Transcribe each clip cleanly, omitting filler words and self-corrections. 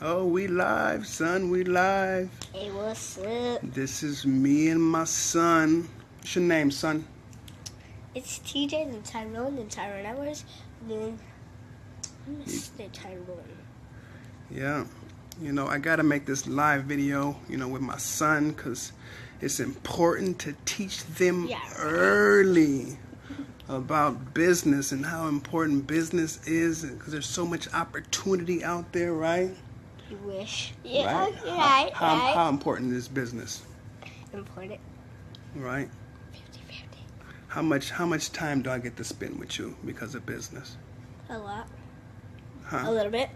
Oh, we live, son. We live. Hey, what's up? This is me and my son. What's your name, son? It's TJ and Tyrone and Tyrone. I was doing Mr. Tyrone. Yeah. You know, I got to make this live video, with my son because it's important to teach them early about business and how important business is because there's so much opportunity out there, right? You wish. Yeah, Right. How important is business? Important. Right? 50-50. How much time do I get to spend with you because of business? A lot. Huh? A little bit.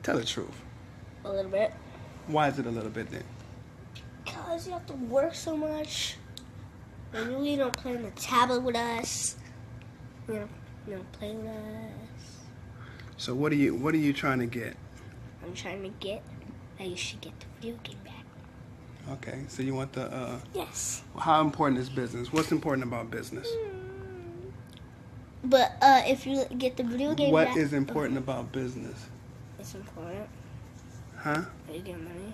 Tell the truth. A little bit. Why is it a little bit then? Because you have to work so much. And you really don't play on the tablet with us. You don't play with us. So what are you trying to get? I'm trying to get that you should get the video game back. Okay, so you want the Yes. How important is business? What's important about business? But if you get the video game back. What is important about business? It's important. Huh? You get money.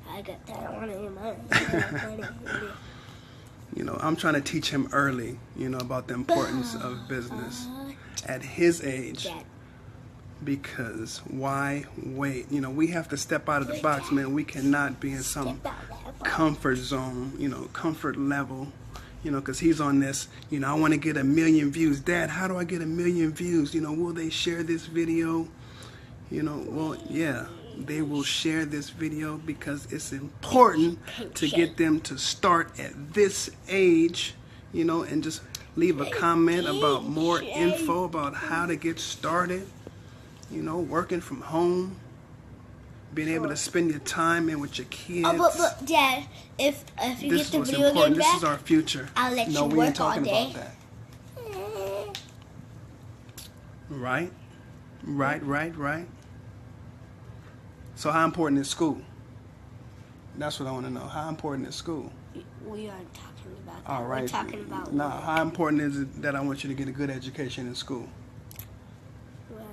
I got that. I want to get money. I'm trying to teach him early, about the importance of business at his age. Dad. Because why wait? We have to step out of the box, man. We cannot be in some comfort zone, comfort level, because he's on this, I want to get 1 million views. Dad, how do I get 1 million views? Will they share this video? Well, yeah, they will share this video because it's important to get them to start at this age, and just leave a comment about more info about how to get started. Working from home, being able to spend your time in with your kids. Oh, but Dad, if you get the video important. game back, this is our future. I'll let no, you we work ain't talking all day. about that. Right. So how important is school? That's what I want to know. How important is school? We aren't talking about that. All right. We're talking about now, how important is it that I want you to get a good education in school? Well,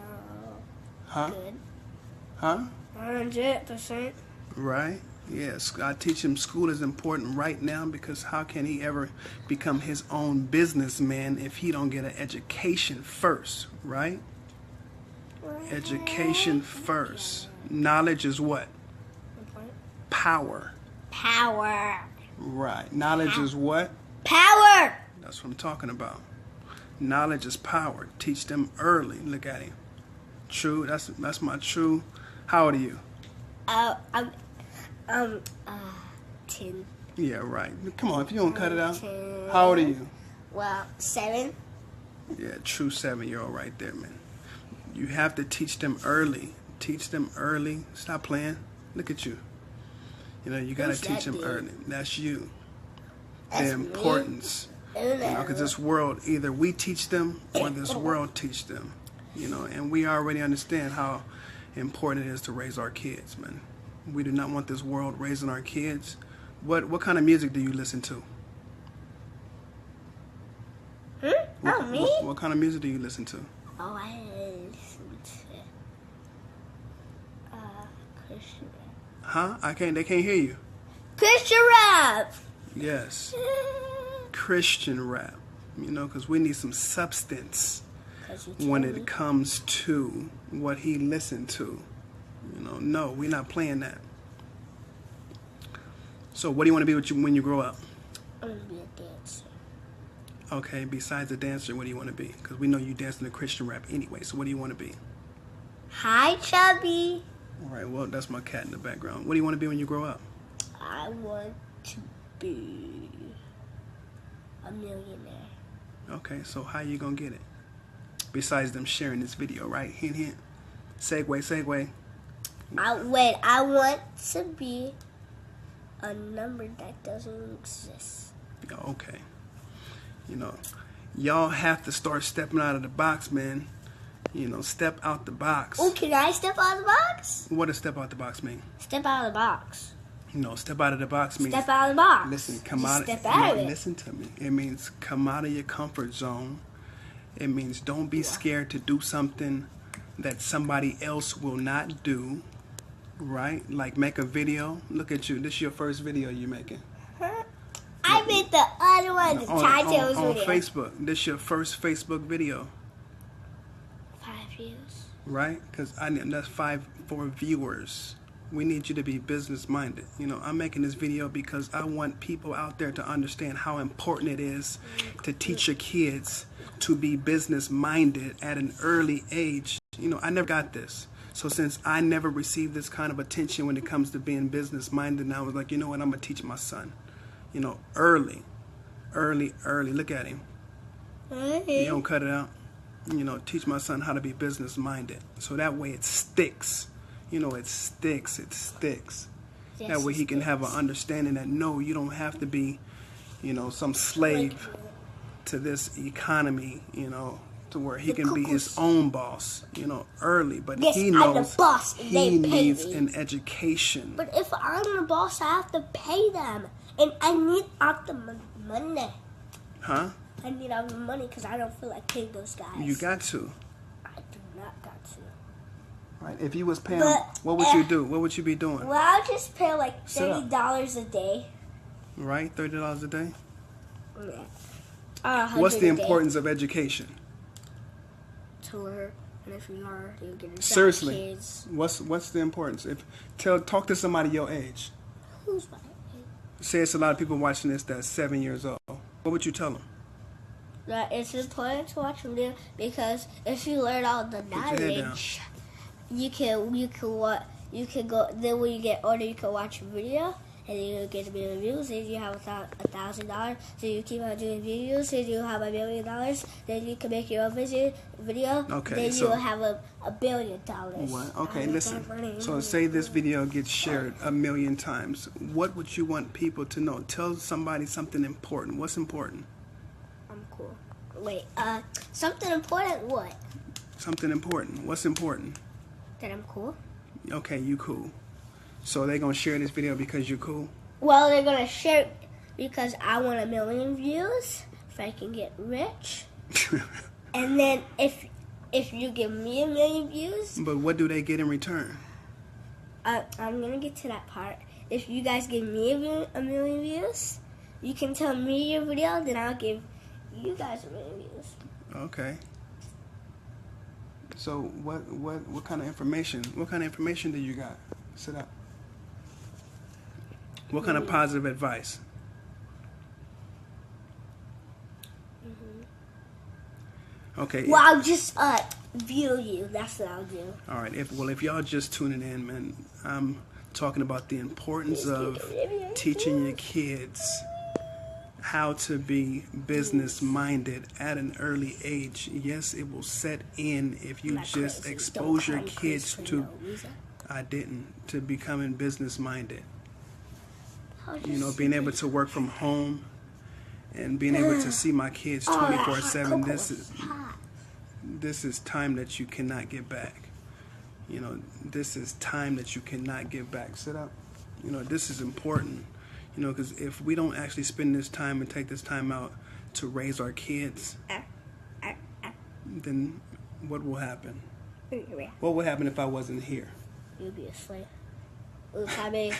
Huh? good. Huh? 100%. Right. Yes, I teach him school is important right now because how can he ever become his own businessman if he don't get an education first, right? Education first. Knowledge is what? Power. Power. Right. Knowledge is what? Power. That's what I'm talking about. Knowledge is power. Teach them early. Look at him. True. That's my true. How old are you? I'm 10. Yeah, right. Come on, if you don't cut it out. 10. How old are you? Well, 7. Yeah, true 7-year-old right there, man. You have to teach them early. Teach them early. Stop playing. Look at you. You got to teach them early. That's you. That's the importance. Because this world, either we teach them or this world teach them. And we already understand how important it is to raise our kids, man. We do not want this world raising our kids. What kind of music do you listen to? Me? What kind of music do you listen to? Oh, I listen to Christian rap. Huh? They can't hear you. Christian rap! Yes. Christian rap. Because we need some substance when it comes to what he listened to. No, we're not playing that. So what do you want to be when you grow up? I want to be a dancer. Okay, besides a dancer, what do you want to be? Because we know you dance in the Christian rap anyway, so what do you want to be? Hi, Chubby. All right, well, that's my cat in the background. What do you want to be when you grow up? I want to be a millionaire. Okay, so how you going to get it? Besides them sharing this video, right? Hint, hint. Segue. I want to be a number that doesn't exist. Okay. Y'all have to start stepping out of the box, man. Step out the box. Oh, can I step out of the box? What does step out the box mean? Step out of the box. Step out of the box means... Step out of the box. Listen, step out of it. Listen to me. It means come out of your comfort zone. It means don't be scared to do something that somebody else will not do. Right? Like make a video. Look at you. This is your first video you're making. I made the other one, the titles on video. Facebook. This is your first Facebook video. 5 views. Right? Because that's 5 for viewers. We need you to be business minded. You know, I'm making this video because I want people out there to understand how important it is to teach your kids to be business minded at an early age. You know, I never got this. So since I never received this kind of attention when it comes to being business minded, I was like, you know what, I'm going to teach my son. You know, early. Look at him. You don't cut it out. You know, teach my son how to be business minded. So that way it sticks. You know, it sticks. Yes, That way he can have an understanding that, no, you don't have to be, you know, some slave to this economy, you know, to where he can be his own boss, you know, early. But Yes, he I'm knows the boss, and he they pay needs me. an education. But if I'm the boss, I have to pay them. And I need out the money. Huh? I need out the money because I don't feel like paying those guys. You got to. I do not got to. Right? If you was paying, But, what would you do? What would you be doing? Well, I'll just pay like Sit up. $30 a day. Right? $30 a day? Yeah. What's the $100 a day importance of education? to learn? And if you are, you get a job, Seriously. kids. What's the importance? Talk to somebody your age. Who's my age? Say it's a lot of people watching this that's 7 years old. What would you tell them? That it's important to watch a video because if you learn all the your head down. knowledge, you can go. Then when you get older, you can watch a video and then you get $1 million views. Then you have $1,000. So you keep on doing videos. Then you have $1 million. Then you can make your own video. Okay, Then so- you'll have $1 billion. What? Okay, I listen. got money. So say this video gets shared 1 million times. What would you want people to know? Tell somebody something important. What's important? I'm cool. Wait, something important? What? Something important. What's important? That I'm cool. Okay, you cool. So they gonna share this video because you cool? Well, they're gonna share it because I want 1 million views if I can get rich. And then if you give me 1 million views, But what do they get in return? I'm gonna get to that part. If you guys give me a million views, you can tell me your video, then I'll give you guys 1 million views. Okay. So what kind of information? What kind of information do you got? Sit up. What kind of positive advice? Okay. Well, I'll just view you. That's what I'll do. All right. If y'all just tuning in, man, I'm talking about the importance of teaching your kids how to be business minded at an early age. Yes, it will set in if you just expose your kids to. I didn't to becoming business minded. You know, being able to work from home and being able to see my kids 24/7. This is time that you cannot get back. You know, this is time that you cannot get back. Sit up. You know, this is important. You know, because if we don't actually spend this time and take this time out to raise our kids, then what will happen? What would happen if I wasn't here? You'll be a slave. I mean,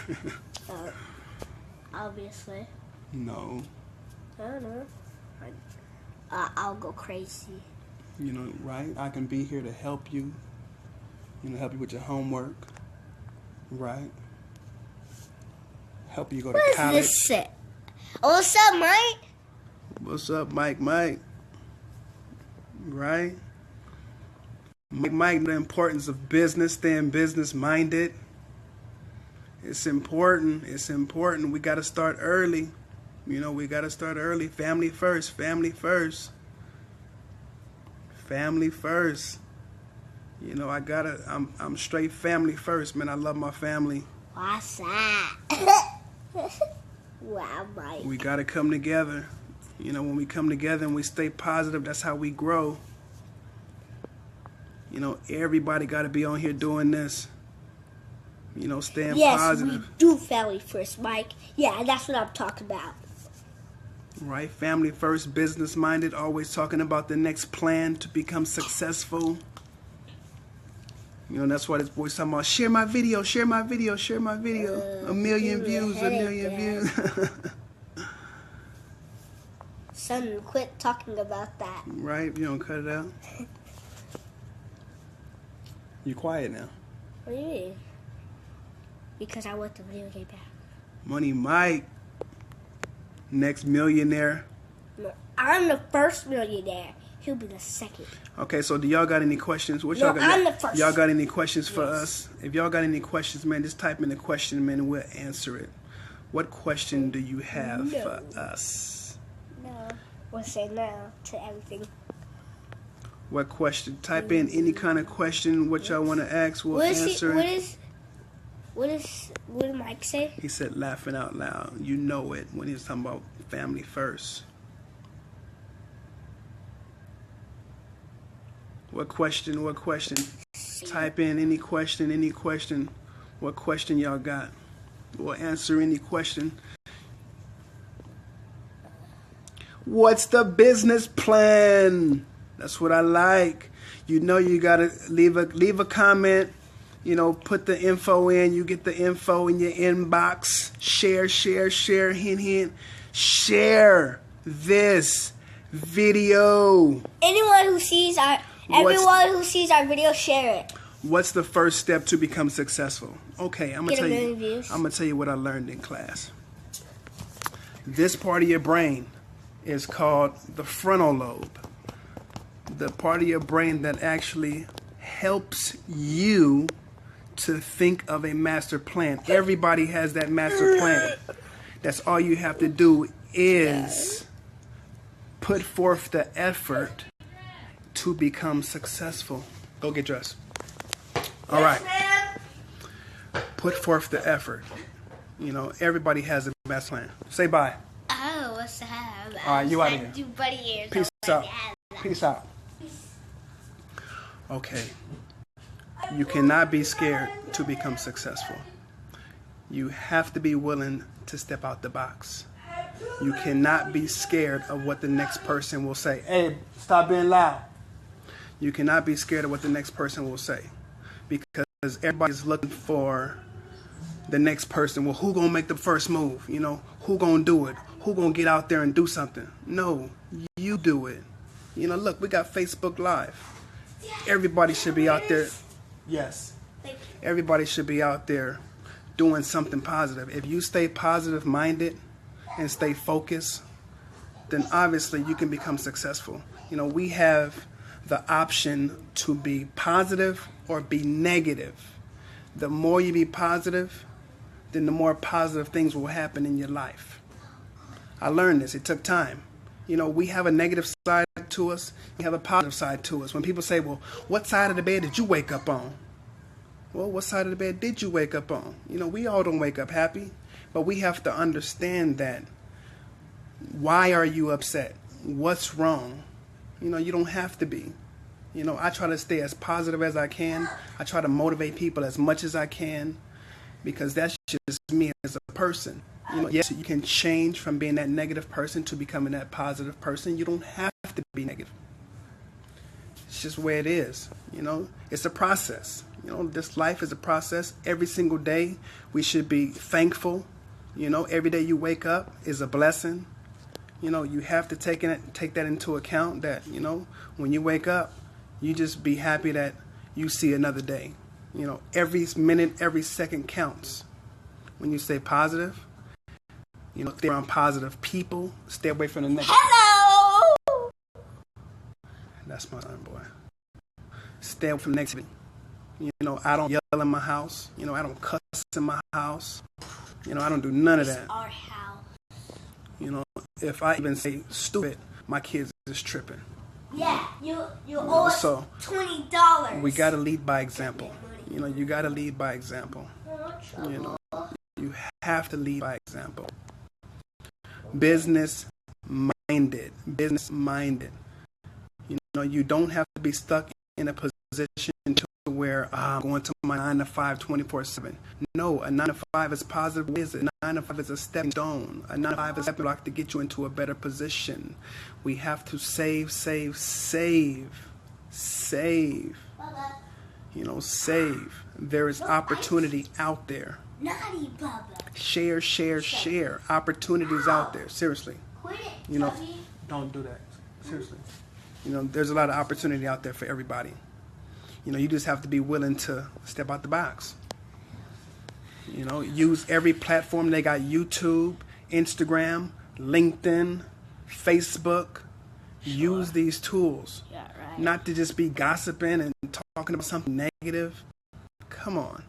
I'll be a slave. No. I don't know. I'll go crazy. You know, right? I can be here to help you. You know, help you with your homework. Right? Help you go to What is college. this set? Oh, what's up, Mike? What's up, Mike? Right? Mike, the importance of business, staying business minded. It's important. It's important. We got to start early. You know, we got to start early. Family first. Family first. Family first. You know, I'm straight family first, man. I love my family. What's that? Wow, Mike. We got to come together. You know, when we come together and we stay positive, that's how we grow. You know, everybody got to be on here doing this. You know, staying positive. Yes, we do family first, Mike. Yeah, that's what I'm talking about. Right? Family first, business minded, always talking about the next plan to become successful. You know, that's why this boy's talking about share my video, share my video, share my video. 1 million views, 1 million views. Son, quit talking about that. Right? You don't cut it out. You quiet now. What do you mean? Because I want the video game back. Money Mike, next millionaire. No, I'm the first millionaire. He'll be the second. Okay, so do y'all got any questions? What No, y'all got? I'm the first. Y'all got any questions for Yes. us? If y'all got any questions, man, just type in the question, man, and we'll answer it. What question do you have for us? No. We'll say no to everything. What question? Type in any kind of question. What y'all want to ask, we'll answer it. What did Mike say? He said laughing out loud. You know it when he was talking about family first. What question? What question? Type in any question, any question. What question y'all got? We'll answer any question. What's the business plan? That's what I like. You know you gotta leave a comment. You know, put the info in. You get the info in your inbox. Share, share, share. Hint, hint. Share this video. Everyone who sees our video, share it. What's the first step to become successful? Okay, I'm Get 1 million views. gonna tell you what I learned in class. This part of your brain is called the frontal lobe. The part of your brain that actually helps you to think of a master plan. Everybody has that master plan. That's all you have to do is put forth the effort to become successful. Go get dressed. All right. Put forth the effort. You know, everybody has a master plan. Say bye. Oh, what's that? All right, you out of here. Do buddy ears. Peace out. Peace out. Okay. You cannot be scared to become successful. You have to be willing to step out the box. You cannot be scared of what the next person will say. Hey, stop being loud. You cannot be scared of what the next person will say. Because everybody's looking for the next person. Well, who gonna make the first move? You know, who gonna do it? Who gonna get out there and do something? No, you do it. You know, look, we got Facebook Live. Everybody should be out there. Yes. Everybody should be out there doing something positive. If you stay positive minded and stay focused, then obviously you can become successful. You know, we have the option to be positive or be negative. The more you be positive, then the more positive things will happen in your life. I learned this. It took time. You know, we have a negative side to us. We have a positive side to us. When people say, well, what side of the bed did you wake up on? Well, what side of the bed did you wake up on? You know, we all don't wake up happy, but we have to understand that. Why are you upset? What's wrong? You know, you don't have to be. You know, I try to stay as positive as I can. I try to motivate people as much as I can because that's just me as a person. You know, yes, you can change from being that negative person to becoming that positive person. You don't have to be negative. It's just where it is. You know, it's a process. You know, this life is a process. Every single day we should be thankful. You know, every day you wake up is a blessing. You know, you have to take that into account that, you know, when you wake up, you just be happy that you see another day. You know, every minute, every second counts. When you stay positive, you know, stay around positive people, stay away from the negative. Hello! That's my son, boy. Stay away from negativity. You know, I don't yell in my house. You know, I don't cuss in my house. You know, I don't do none of that. It's our house. You know, if I even say stupid, my kids is tripping. Yeah, you owe us So, $20. we got to lead by example. You know, you got to lead by example. You know, you have to lead by example. Business minded. Business minded. You know, you don't have to be stuck in a position to where I'm going to my 9 to 5 24/7. No, a 9 to 5 is positive. Is a 9 to 5 is a stepping stone. A 9 to 5 is a stepping block to get you into a better position. We have to save. You know, save. There is opportunity out there. Naughty Bubba. Share, share, share. Opportunities out there. Seriously. Quit it, You know, Tubby. don't do that. Seriously. You know, there's a lot of opportunity out there for everybody. You know, you just have to be willing to step out the box. You know, use every platform. They got YouTube, Instagram, LinkedIn, Facebook. Use these tools. Yeah, right. Not to just be gossiping and talking about something negative. Come on.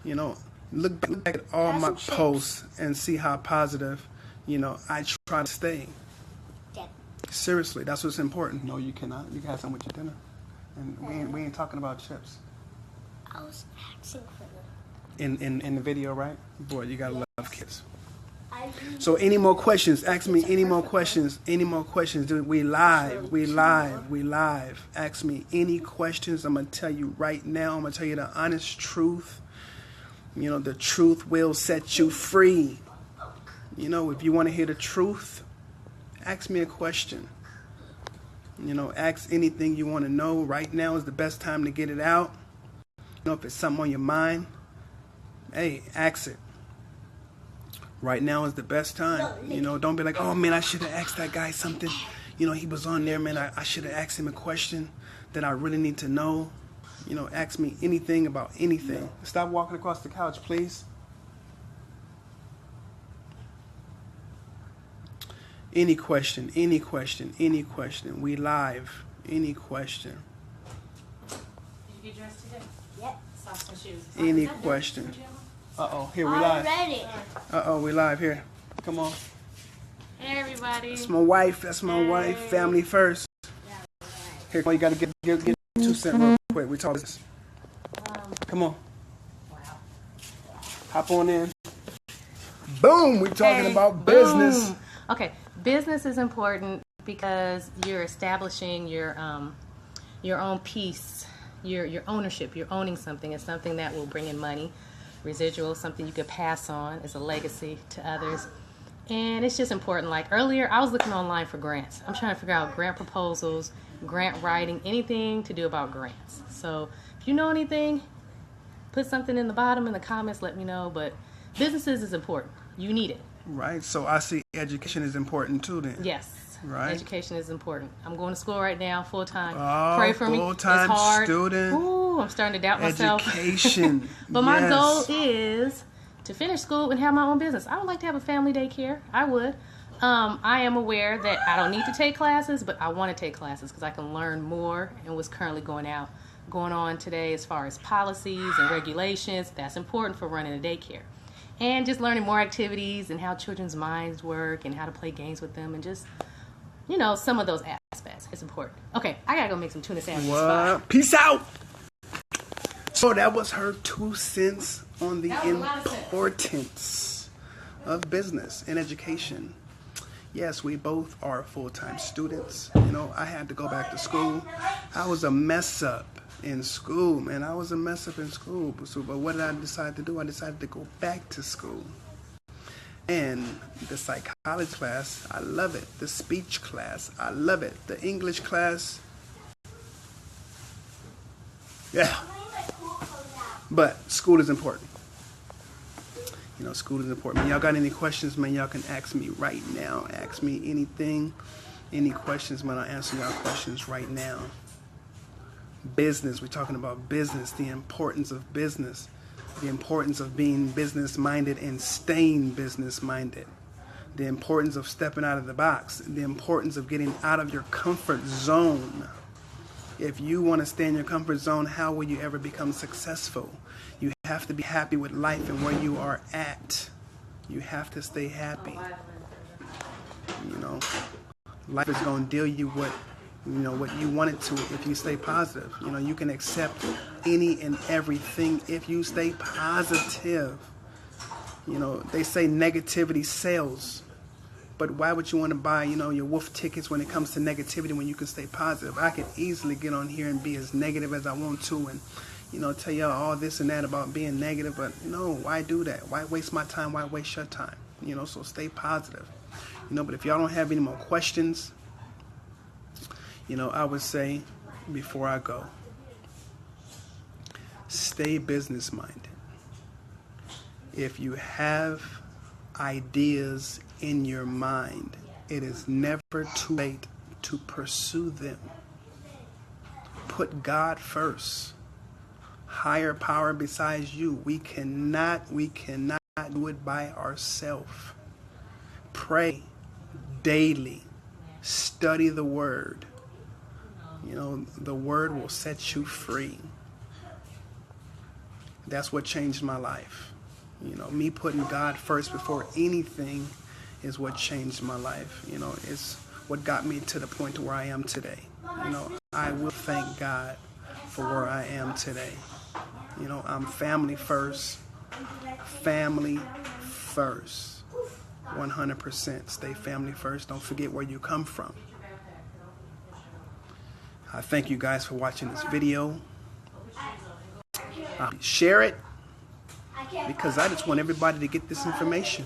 You know, look back at all my posts and see how positive, you know, I try to stay. Yeah. Seriously, that's what's important. No, you cannot. You can have some with your dinner. And we ain't talking about chips. I was asking for them. In the video, right? Boy, you gotta love kids. I So any more questions? Ask me any more questions. Any more questions? Dude, we live. Ask me any questions. I'm gonna tell you right now. I'm gonna tell you the honest truth. You know, the truth will set you free. You know, if you want to hear the truth, ask me a question. You know, ask anything you want to know. Right now is the best time to get it out. You know, if it's something on your mind, hey, ask it. Right now is the best time. You know, don't be like, oh man, I should have asked that guy something. You know, he was on there, man. I should have asked him a question that I really need to know. You know, ask me anything about anything. Stop walking across the couch, please. Any question, any question, any question. We live. Any question. Did you get dressed today? Yep. Socks and shoes. Any question. Uh-oh, here we live. Already. Uh-oh, we live here. Come on. Hey everybody. That's my wife. That's my wife. Family first. Here, come on, you gotta get 2 cents real quick. We talk this. Come on. Wow. Hop on in. Boom! We talking about business. Boom. Okay, business is important because you're establishing your own piece, your ownership. You're owning something. It's something that will bring in money, residual, something you could pass on as a legacy to others. And it's just important. Like earlier, I was looking online for grants. I'm trying to figure out grant proposals, grant writing, anything to do about grants. So if you know anything, put something in the bottom in the comments, let me know. But businesses is important. You need it. Right. So I see education is important too then. Yes. Right. Education is important. I'm going to school right now, full time. Oh, Pray for me. full-time It's hard. student. Ooh, I'm starting to doubt myself. Education. But my Yes. goal is to finish school and have my own business. I would like to have a family daycare. I would. I am aware that I don't need to take classes, but I want to take classes because I can learn more and what's currently going on today as far as policies and regulations. That's important for running a daycare. And just learning more activities and how children's minds work and how to play games with them and just, you know, some of those aspects. It's important. Okay, I gotta go make some tuna sandwiches. Bye. What? Peace out. So that was her 2 cents on the That was a lot of sense. importance of business and education. Yes, we both are full-time students. You know, I had to go back to school. I was a mess up in school, man. I was a mess up in school. But what did I decide to do? I decided to go back to school. And the psychology class, I love it. The speech class, I love it. The English class, yeah. But school is important. You know, school is important. Man, y'all got any questions, man, y'all can ask me right now. Ask me anything. Any questions, man, I'll answer y'all questions right now. Business, we're talking about business, the importance of business, the importance of being business-minded and staying business-minded, the importance of stepping out of the box, the importance of getting out of your comfort zone. If you want to stay in your comfort zone, how will you ever become successful? You have to be happy with life and where you are at. You have to stay happy. You know, life is going to deal you what you want it to if you stay positive. You know, you can accept any and everything if you stay positive. You know, they say negativity sells. But why would you want to buy, you know, your wolf tickets when it comes to negativity when you can stay positive? I can easily get on here and be as negative as I want to and, you know, tell y'all all this and that about being negative. But, you know, why do that? Why waste my time? Why waste your time? You know, so stay positive. You know, but if y'all don't have any more questions, you know, I would say before I go, stay business minded. If you have ideas in your mind, it is never too late to pursue them. Put God first. Higher power besides you. We cannot do it by ourselves. Pray daily. Study the word. You know, the word will set you free. That's what changed my life. You know, me putting God first before anything is what changed my life. You know, it's what got me to the point to where I am today. You know, I will thank God for where I am today. You know, I'm family first. Family first. 100%. Stay family first. Don't forget where you come from. I thank you guys for watching this video. Share it, because I just want everybody to get this information.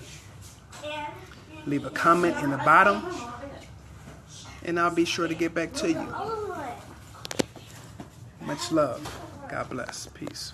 Leave a comment in the bottom, and I'll be sure to get back to you. Much love. God bless. Peace.